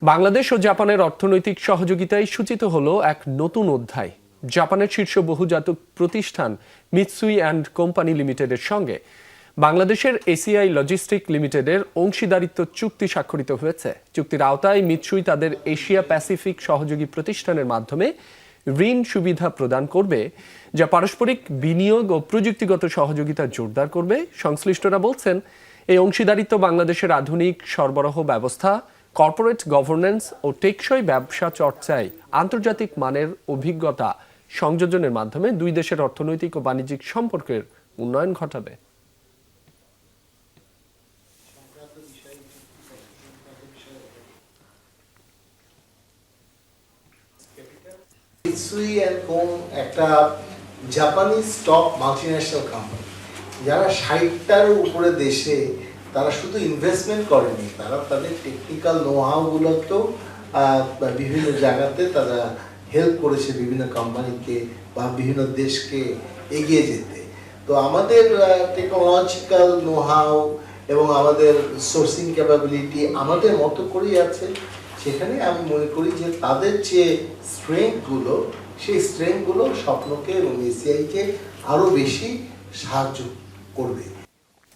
বাংলাদেশ ও জাপানের অর্থনৈতিক সহযোগিতায় সূচিত হলো এক নতুন অধ্যায়। জাপানের শীর্ষ বহুজাতিক প্রতিষ্ঠান মিৎসুই অ্যান্ড কোম্পানি লিমিটেডের সঙ্গে বাংলাদেশের এসিআই লজিস্টিক লিমিটেডের অংশীদারিত্ব চুক্তি স্বাক্ষরিত হয়েছে। চুক্তির আওতায় মিৎসুই তাদের এশিয়া প্যাসিফিক সহযোগী প্রতিষ্ঠানের মাধ্যমে ঋণ সুবিধা প্রদান করবে, যা পারস্পরিক বিনিয়োগ ও প্রযুক্তিগত সহযোগিতা জোরদার করবে। সংশ্লিষ্টরা বলছেন, এই অংশীদারিত্ব বাংলাদেশের আধুনিক সরবরাহ ব্যবস্থা, কর্পোরেট গভর্নেন্স ও টেকসই ব্যবসা চর্চায় আন্তর্জাতিক মানের অভিজ্ঞতা সংযোজনের মাধ্যমে দুই দেশের অর্থনৈতিক ও বাণিজ্যিক সম্পর্কের উন্নয়ন ঘটাবে। মিৎসুই অ্যান্ড কোম একটা জাপানিজ টপ মাল্টিন্যাশনাল কোম্পানি, যারা 60টার উপরে দেশে তারা শুধু ইনভেস্টমেন্ট করেনি, তারা তাদের টেকনিক্যাল নোহাউগুলোতেও বিভিন্ন জায়গাতে তারা হেল্প করেছে বিভিন্ন কোম্পানিকে বা বিভিন্ন দেশকে এগিয়ে যেতে। তো আমাদের টেকনোলজিক্যাল নোহাউ এবং আমাদের সোর্সিং ক্যাপাবিলিটি আমাদের মতো করেই আছে। সেখানে আমি মনে করি যে তাদের যে স্ট্রেংথগুলো, সেই স্ট্রেংথগুলো স্বপ্নকে এবং এসিআইকে আরও বেশি সাহায্য করবে।